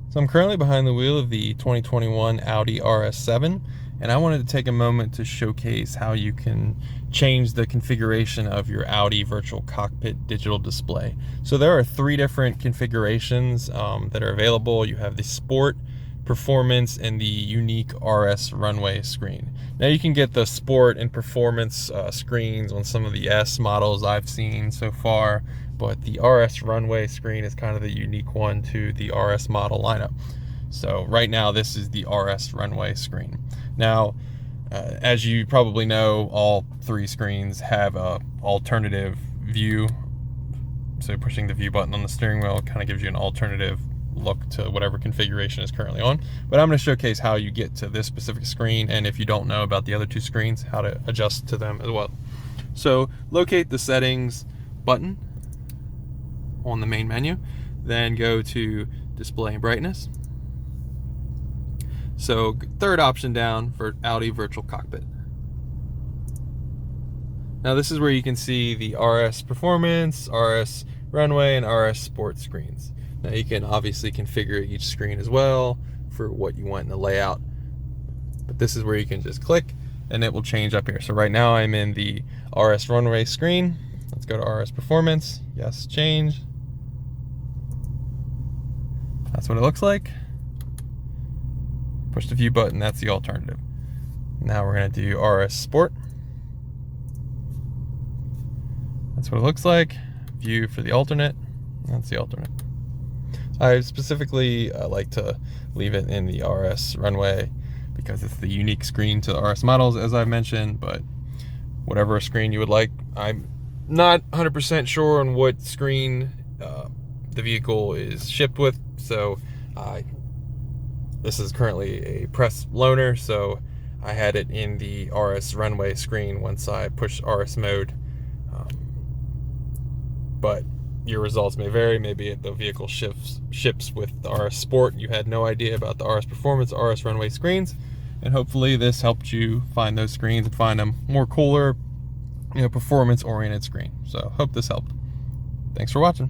So I'm currently behind the wheel of the 2021 Audi RS7, and I wanted to take a moment to showcase how you can change the configuration of your Audi Virtual Cockpit digital display. So there are three different configurations that are available. You have the Sport, Performance, and the unique RS Runway screen. Now you can get the Sport and Performance screens on some of the S models I've seen so far, but the RS Runway screen is kind of the unique one to the RS model lineup. So right now this is the RS Runway screen. Now, as you probably know, all three screens have a alternative view. So pushing the view button on the steering wheel kind of gives you an alternative look to whatever configuration is currently on. But I'm going to showcase how you get to this specific screen, and if you don't know about the other two screens, how to adjust to them as well. So locate the settings button on the main menu, then go to display and brightness. So third option down for Audi Virtual Cockpit. Now this is where you can see the RS Performance, RS Runway, and RS Sport screens. Now you can obviously configure each screen as well for what you want in the layout, but this is where you can just click and it will change up here. So right now I'm in the RS Runway screen. Let's go to RS Performance. Yes, change. That's what it looks like. Push the view button, that's the alternative. Now we're going to do RS Sport. That's what it looks like. View for the alternate. That's the alternate. I specifically like to leave it in the RS Runway because it's the unique screen to the RS models, as I've mentioned, but whatever screen you would like. I'm not 100% sure on what screen the vehicle is shipped with, so this is currently a press loaner, so I had it in the RS Runway screen once I pushed RS mode. But your results may vary. Maybe the vehicle ships with the RS Sport. You had no idea about the RS Performance, RS Runway screens, and hopefully this helped you find those screens and find a more cooler, performance-oriented screen. So hope this helped. Thanks for watching.